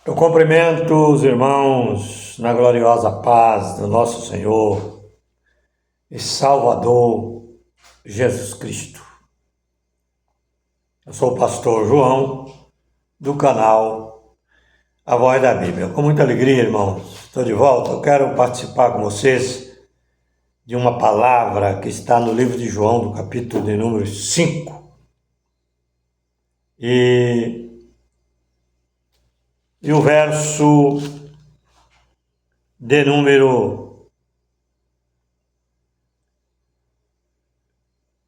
Eu cumprimento os irmãos na gloriosa paz do nosso Senhor e Salvador Jesus Cristo. Eu sou o pastor João, do canal A Voz da Bíblia. Com muita alegria, irmãos, estou de volta. Eu quero participar com vocês de uma palavra que está no livro de João, do capítulo de número 5. E o verso de número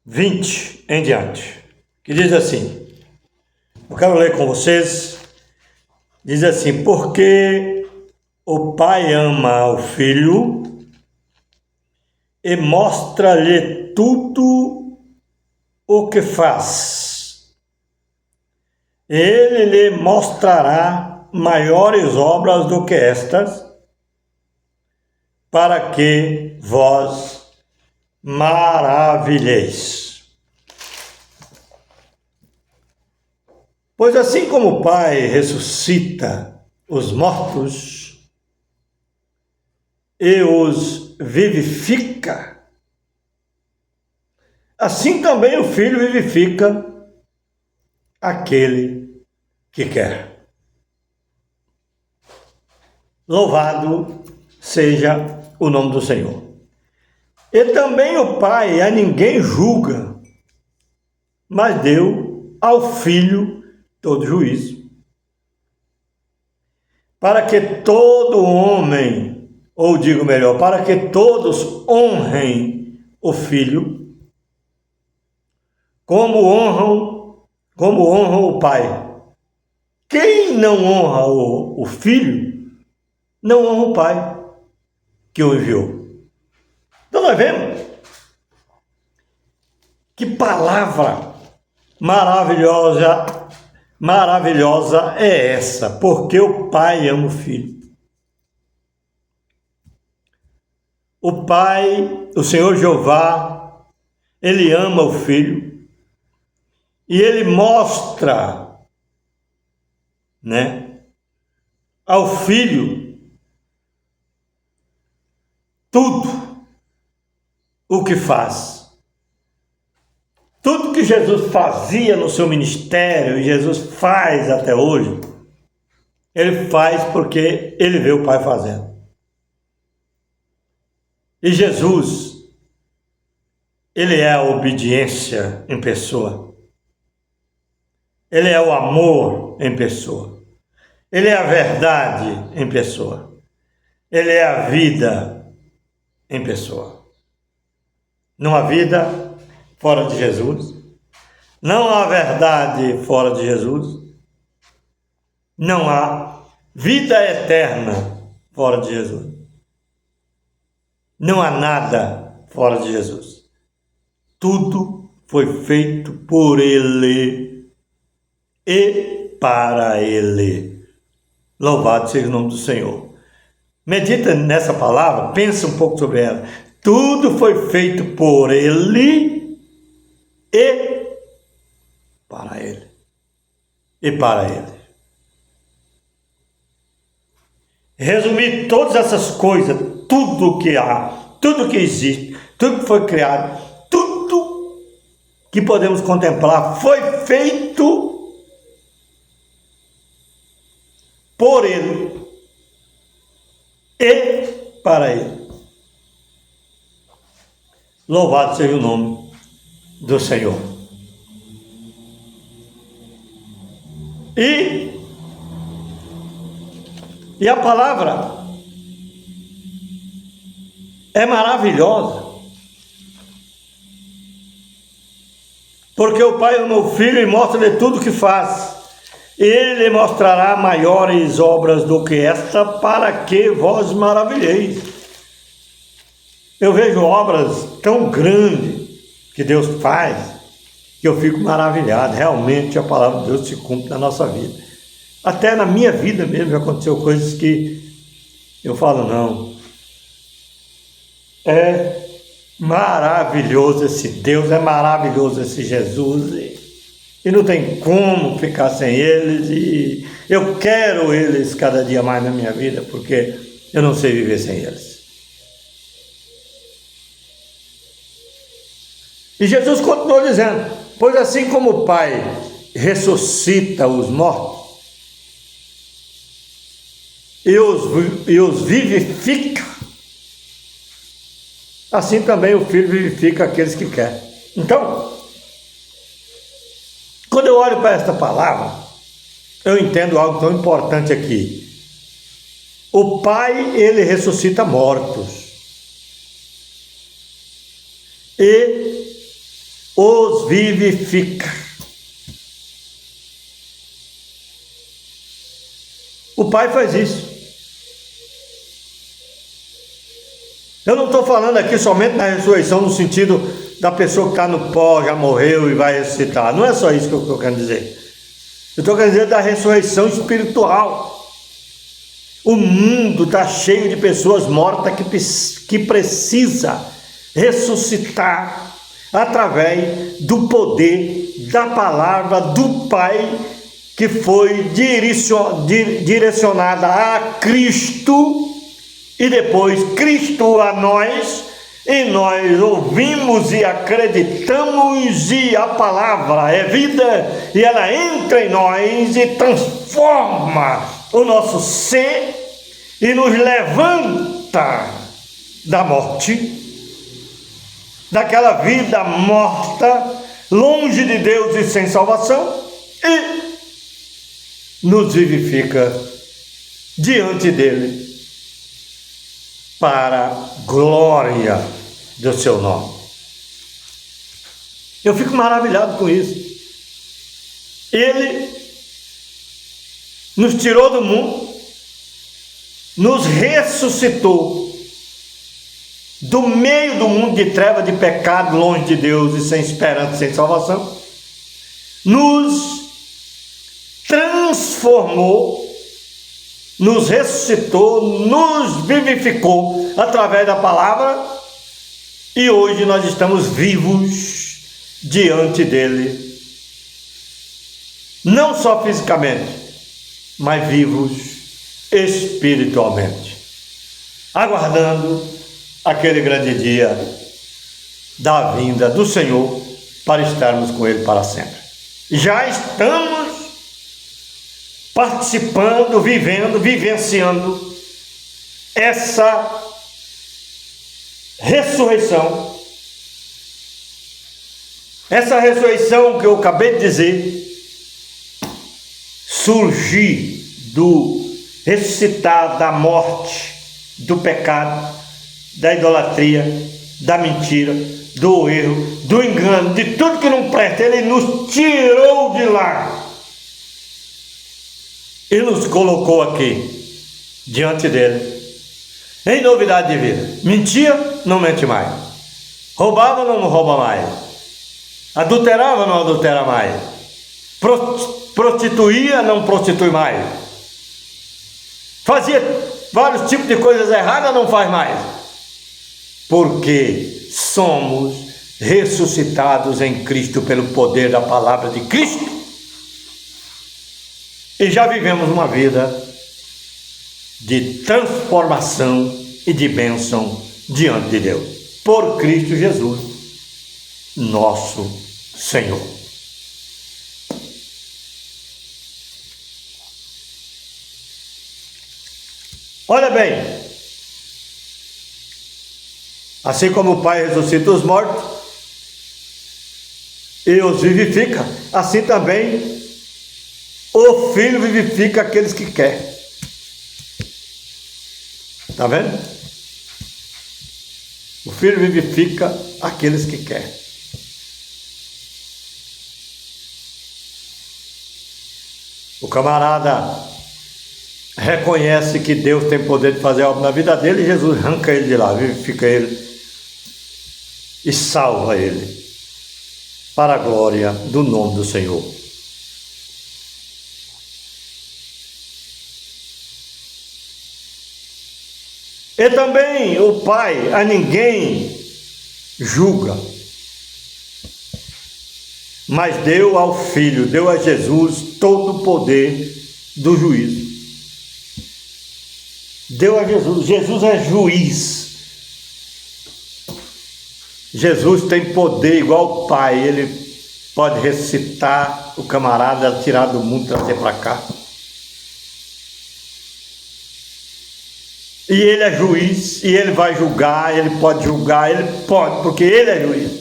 20 em diante, que diz assim, eu quero ler com vocês, diz assim: porque o Pai ama o Filho e mostra-lhe tudo o que faz. Ele lhe mostrará maiores obras do que estas, para que vós maravilheis. Pois assim como o Pai ressuscita os mortos e os vivifica, assim também o Filho vivifica aquele que quer. Louvado seja o nome do Senhor. E também o Pai a ninguém julga, mas deu ao Filho todo juízo, para que todo homem, ou digo melhor, para que todos honrem o Filho, como honram o Pai. Quem não honra o Filho, não honra o Pai que o enviou. Então nós vemos que palavra maravilhosa é essa, porque o Pai ama o Filho. O Pai, o Senhor Jeová, Ele ama o Filho e Ele mostra, ao Filho tudo o que faz. Tudo que Jesus fazia no seu ministério, e Jesus faz até hoje, Ele faz porque Ele vê o Pai fazendo. E Jesus, Ele é a obediência em pessoa. Ele é o amor em pessoa. Ele é a verdade em pessoa. Ele é a vida em pessoa. Não há vida fora de Jesus. Não há verdade fora de Jesus. Não há vida eterna fora de Jesus. Não há nada fora de Jesus. Tudo foi feito por Ele e para Ele. Louvado seja o nome do Senhor. Medita nessa palavra, pensa um pouco sobre ela. Tudo foi feito por Ele e para Ele. E para Ele. Resumir todas essas coisas, tudo que há, tudo que existe, tudo que foi criado, tudo que podemos contemplar foi feito por Ele e para Ele. Louvado seja o nome do Senhor. E a palavra é maravilhosa, porque o Pai ama o Filho e mostra-lhe tudo o que faz. Ele lhe mostrará maiores obras do que esta, para que vós maravilheis. Eu vejo obras tão grandes que Deus faz, que eu fico maravilhado. Realmente a palavra de Deus se cumpre na nossa vida. Até na minha vida mesmo já aconteceu coisas que eu falo, não. É maravilhoso esse Deus, é maravilhoso esse Jesus. e não tem como ficar sem eles, e eu quero eles cada dia mais na minha vida, porque eu não sei viver sem eles. E Jesus continuou dizendo: pois assim como o Pai ressuscita os mortos e os vivifica, assim também o Filho vivifica aqueles que quer. Então, quando eu olho para esta palavra, eu entendo algo tão importante aqui. O Pai, ele ressuscita mortos e os vivifica. O Pai faz isso. Eu não estou falando aqui somente na ressurreição no sentido da pessoa que está no pó, já morreu e vai ressuscitar. Não é só isso que eu estou querendo dizer. Eu estou querendo dizer da ressurreição espiritual. O mundo está cheio de pessoas mortas que precisa ressuscitar através do poder da palavra do Pai, que foi direcionada a Cristo, e depois Cristo a nós, e nós ouvimos e acreditamos, e a palavra é vida, e ela entra em nós e transforma o nosso ser e nos levanta da morte, daquela vida morta, longe de Deus e sem salvação, e nos vivifica diante dele, para a glória do seu nome. Eu fico maravilhado com isso. Ele nos tirou do mundo, nos ressuscitou do meio do mundo de treva, de pecado, longe de Deus e sem esperança, sem salvação, nos transformou, nos ressuscitou, nos vivificou através da palavra, e hoje nós estamos vivos diante dele, não só fisicamente, mas vivos espiritualmente, aguardando aquele grande dia da vinda do Senhor para estarmos com ele para sempre. Já estamos participando, vivendo, vivenciando essa ressurreição que eu acabei de dizer, surgir do ressuscitar da morte, do pecado, da idolatria, da mentira, do erro, do engano, de tudo que não presta. Ele nos tirou de lá e nos colocou aqui diante dele em novidade de vida. Mentia, não mente mais. Roubava, não rouba mais. Adulterava, não adultera mais. Prostituía, não prostitui mais. Fazia vários tipos de coisas erradas, não faz mais. Porque somos ressuscitados em Cristo pelo poder da palavra de Cristo, e já vivemos uma vida de transformação e de bênção diante de Deus, por Cristo Jesus, nosso Senhor. Olha bem, assim como o Pai ressuscita os mortos e os vivifica, assim também o Filho vivifica aqueles que quer. Está vendo? O Filho vivifica aqueles que quer. O camarada reconhece que Deus tem poder de fazer algo na vida dele, e Jesus arranca ele de lá, vivifica ele e salva ele, para a glória do nome do Senhor. E também o Pai a ninguém julga, mas deu ao Filho, deu a Jesus todo o poder do juízo. Deu a Jesus. Jesus é juiz. Jesus tem poder igual o Pai. Ele pode ressuscitar o camarada, tirar do mundo, trazer para cá. E ele é juiz, e ele vai julgar, ele pode, porque ele é juiz.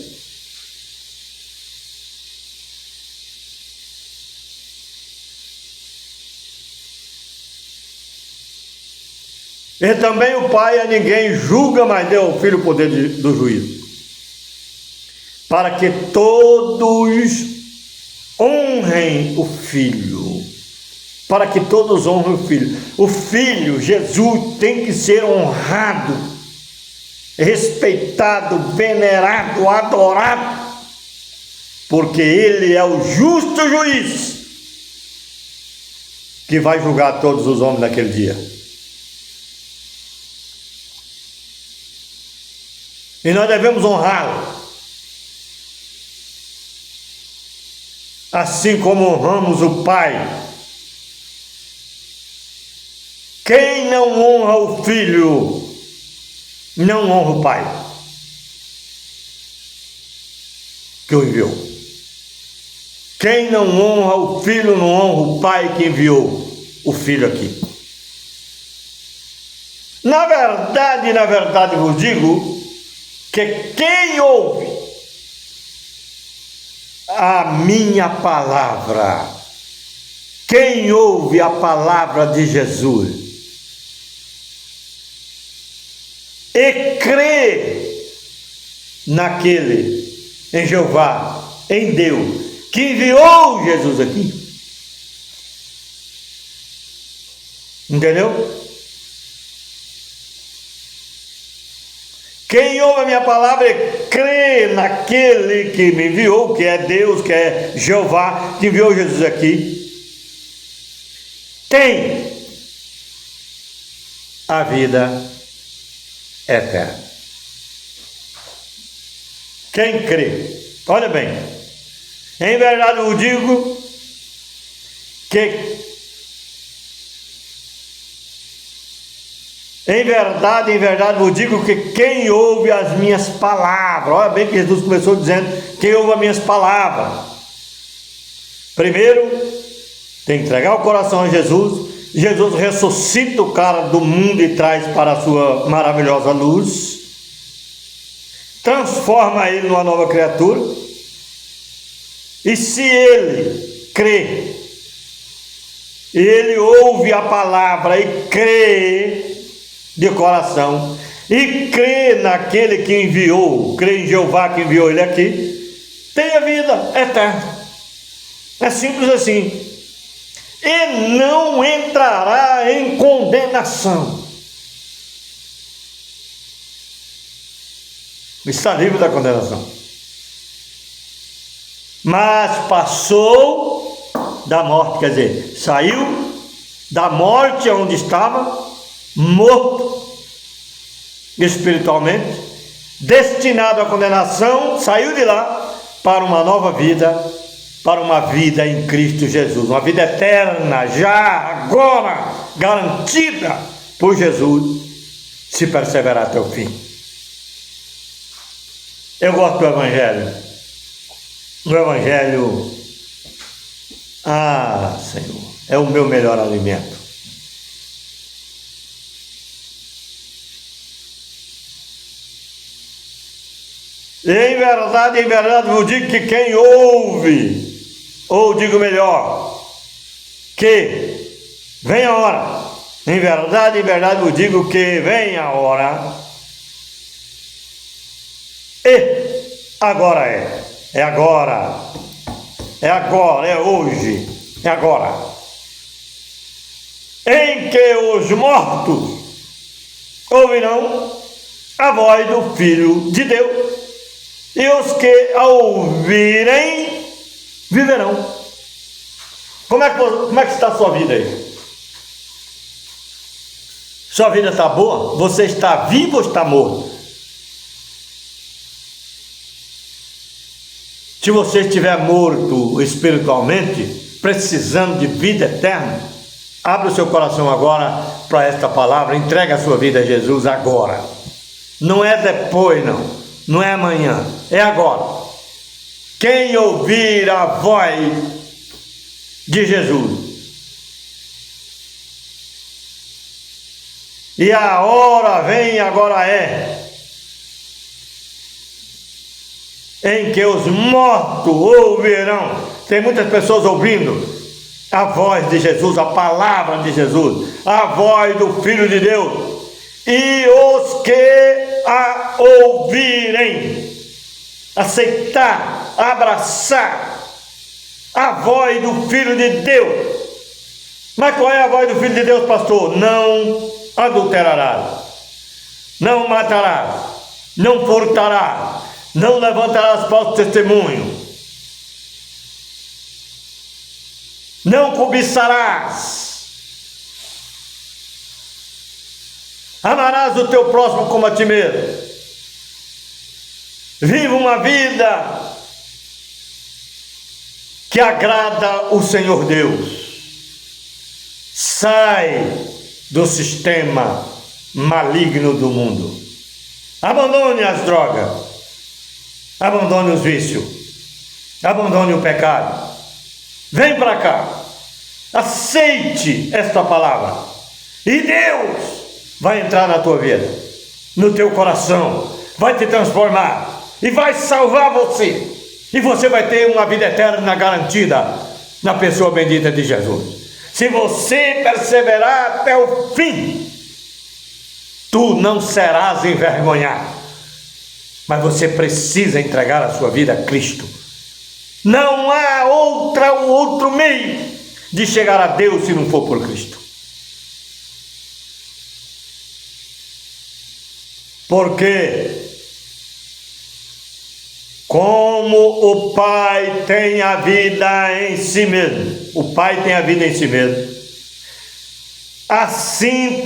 E também o Pai a ninguém julga, mas deu ao Filho o poder do juízo, para que todos honrem o Filho. Para que todos honrem o Filho. O Filho, Jesus, tem que ser honrado, respeitado, venerado, adorado, porque Ele é o justo juiz que vai julgar todos os homens naquele dia. E nós devemos honrá-lo, assim como honramos o Pai. Quem não honra o Filho, não honra o Pai que o enviou. Quem não honra o Filho, não honra o Pai que enviou o Filho aqui. Na verdade vos digo que quem ouve a minha palavra, quem ouve a palavra de Jesus e crê naquele, em Jeová, em Deus, que enviou Jesus aqui. Entendeu? Quem ouve a minha palavra e crê naquele que me enviou, que é Deus, que é Jeová, que enviou Jesus aqui, tem a vida eterna. Quem crê, olha bem, em verdade eu digo que em verdade vos digo que quem ouve as minhas palavras, olha bem que Jesus começou dizendo, quem ouve as minhas palavras, primeiro tem que entregar o coração a Jesus. Jesus ressuscita o cara do mundo e traz para a sua maravilhosa luz, transforma ele numa nova criatura, e se ele crê, ele ouve a palavra e crê de coração, e crê naquele que enviou, crê em Jeová que enviou ele aqui, tem a vida eterna. É simples assim. E não entrará em condenação. Está livre da condenação. Mas passou da morte, quer dizer, saiu da morte onde estava, morto espiritualmente, destinado à condenação, saiu de lá para uma nova vida, para uma vida em Cristo Jesus, uma vida eterna, já, agora, garantida por Jesus, se perseverar até o fim. Eu gosto do Evangelho. O Evangelho, Senhor, é o meu melhor alimento. Em verdade vos digo que quem ouve, ou digo melhor, que vem a hora, em verdade vos digo que vem a hora, e agora é agora, é hoje, é agora, em que os mortos ouvirão a voz do Filho de Deus, e os que a ouvirem viverão. Como é que está a sua vida aí? Sua vida está boa? Você está vivo ou está morto? Se você estiver morto espiritualmente, precisando de vida eterna, abra o seu coração agora para esta palavra, entregue a sua vida a Jesus agora. Não é depois, não é amanhã, é agora. Quem ouvir a voz de Jesus, e a hora vem, agora em que os mortos ouvirão. Tem muitas pessoas ouvindo a voz de Jesus, a palavra de Jesus, a voz do Filho de Deus. E os que a ouvirem, aceitar, abraçar a voz do Filho de Deus. Mas qual é a voz do Filho de Deus, pastor? Não adulterarás, não matarás, não furtarás, não levantarás falso testemunho, não cobiçarás, amarás o teu próximo como a ti mesmo. Viva uma vida que agrada o Senhor Deus. Sai do sistema maligno do mundo. Abandone as drogas, abandone os vícios, abandone o pecado. Vem para cá, aceite esta palavra e Deus vai entrar na tua vida, no teu coração, vai te transformar e vai salvar você, e você vai ter uma vida eterna garantida na pessoa bendita de Jesus. Se você perseverar até o fim, tu não serás envergonhado. Mas você precisa entregar a sua vida a Cristo. Não há outro meio de chegar a Deus se não for por Cristo. Porque como o Pai tem a vida em si mesmo, o Pai tem a vida em si mesmo, assim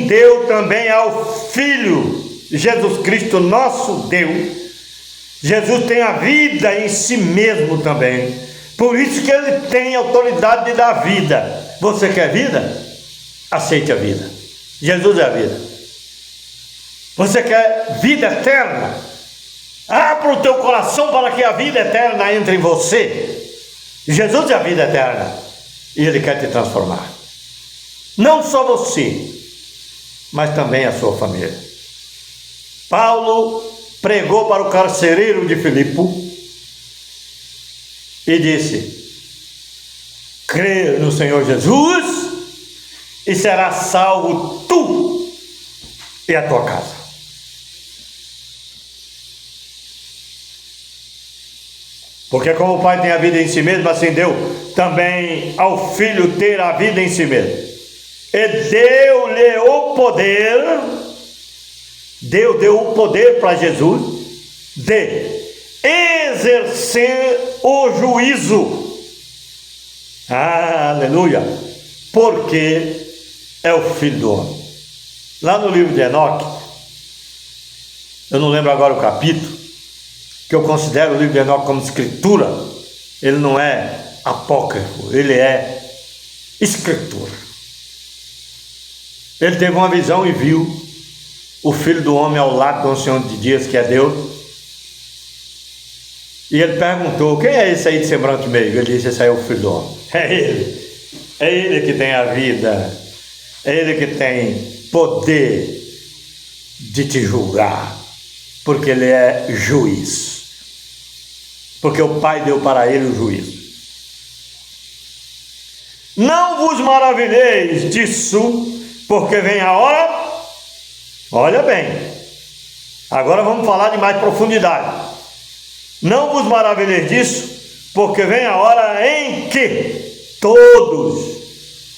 deu também ao Filho, Jesus Cristo, nosso Deus. Jesus tem a vida em si mesmo também, por isso que Ele tem autoridade de dar vida. Você quer vida? Aceite a vida. Jesus é a vida. Você quer vida eterna? Abra o teu coração para que a vida eterna entre em você. Jesus é a vida eterna e Ele quer te transformar. Não só você, mas também a sua família. Paulo pregou para o carcereiro de Filipe e disse: crê no Senhor Jesus e serás salvo tu e a tua casa. Porque como o Pai tem a vida em si mesmo, assim deu também ao Filho ter a vida em si mesmo. E deu-lhe o poder, Deus deu o poder para Jesus de exercer o juízo. Aleluia! Porque é o Filho do homem. Lá no livro de Enoque, eu não lembro agora o capítulo, que eu considero o livro de Enoque como escritura. Ele não é apócrifo, ele é escritura. Ele teve uma visão e viu o Filho do homem ao lado do Ancião de Dias, que é Deus. E ele perguntou: quem é esse aí de semblante meigo? Ele disse: esse aí é o Filho do homem. É ele que tem a vida, é ele que tem poder de te julgar, porque ele é juiz. Porque o Pai deu para ele o juízo. Não vos maravilheis disso, porque vem a hora. Olha bem, agora vamos falar de mais profundidade. Não vos maravilheis disso, porque vem a hora em que todos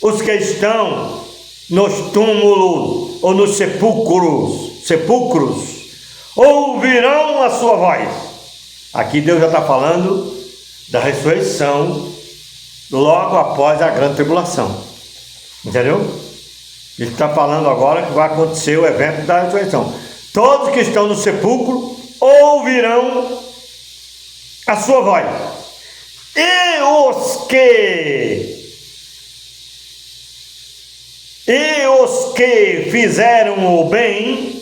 os que estão nos túmulos ou nos sepulcros ouvirão a sua voz. Aqui Deus já está falando da ressurreição logo após a grande tribulação. Entendeu? Ele está falando agora que vai acontecer o evento da ressurreição. Todos que estão no sepulcro ouvirão a sua voz. E os que fizeram o bem,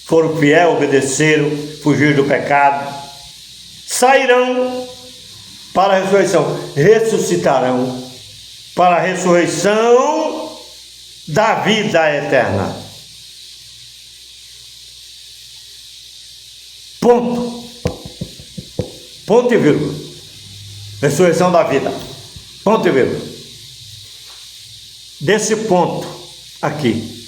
foram fiéis, obedeceram, fugiram do pecado, sairão para a ressurreição, ressuscitarão para a ressurreição da vida eterna. Ponto. Ponto e vírgula. Ressurreição da vida. Ponto e vírgula. Desse ponto aqui,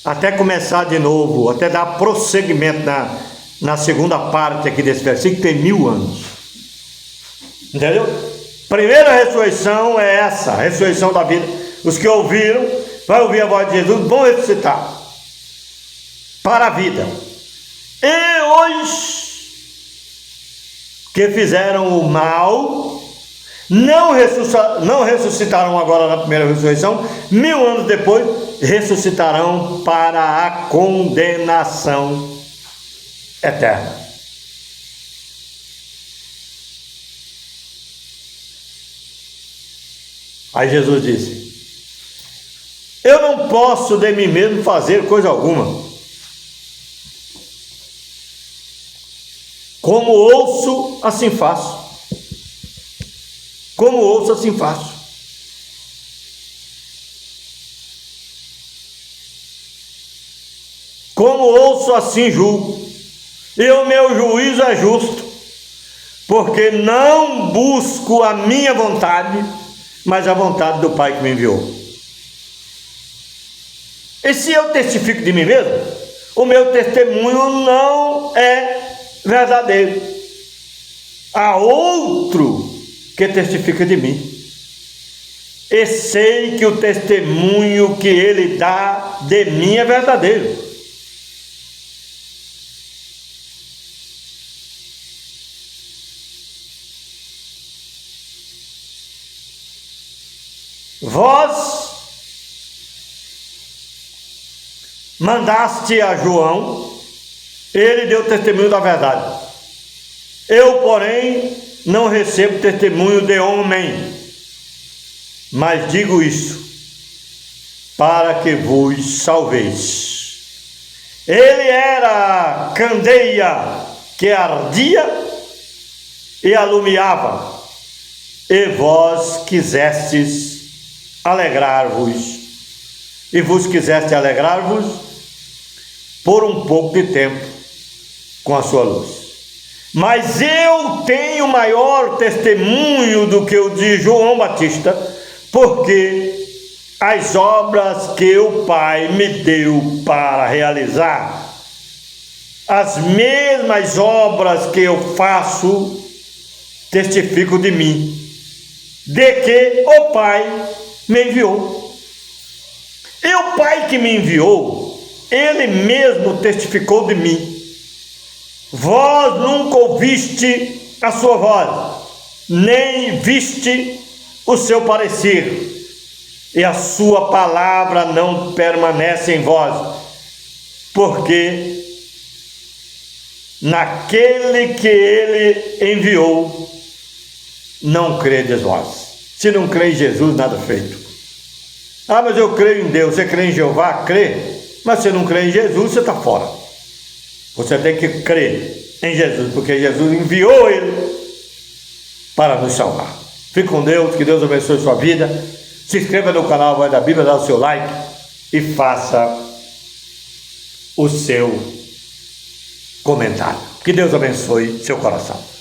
até começar de novo, até dar prosseguimento na segunda parte aqui desse versículo, tem 1000 anos. Entendeu? Primeira ressurreição é essa, a ressurreição da vida. Os que ouviram, vai ouvir a voz de Jesus, vão ressuscitar para a vida. E os que fizeram o mal não ressuscitarão agora na primeira ressurreição, 1000 anos depois ressuscitarão para a condenação eterna. Aí Jesus disse: eu não posso de mim mesmo fazer coisa alguma. Como ouço, assim faço. Como ouço, assim faço. Como ouço, assim julgo. E o meu juízo é justo, porque não busco a minha vontade, mas a vontade do Pai que me enviou. E se eu testifico de mim mesmo, o meu testemunho não é verdadeiro. Há outro que testifica de mim, e sei que o testemunho que ele dá de mim é verdadeiro. Vós mandaste a João, ele deu testemunho da verdade. Eu, porém, não recebo testemunho de homem, mas digo isso para que vos salveis. Ele era a candeia que ardia e alumiava, e vós quisestes alegrar-vos, e vos quiseste alegrar-vos por um pouco de tempo com a sua luz. Mas eu tenho maior testemunho do que o de João Batista, porque as obras que o Pai me deu para realizar, as mesmas obras que eu faço, testifico de mim, de que o Pai me enviou. E o Pai que me enviou, ele mesmo testificou de mim. Vós nunca ouviste a sua voz, nem viste o seu parecer, e a sua palavra não permanece em vós, porque naquele que ele enviou não credes vós. Se não crê em Jesus, nada feito. Ah, mas eu creio em Deus. Você crê em Jeová? Crê. Mas se não crê em Jesus, você está fora. Você tem que crer em Jesus, porque Jesus enviou ele para nos salvar. Fique com Deus, que Deus abençoe sua vida. Se inscreva no canal Voz da Bíblia, dá o seu like e faça o seu comentário. Que Deus abençoe seu coração.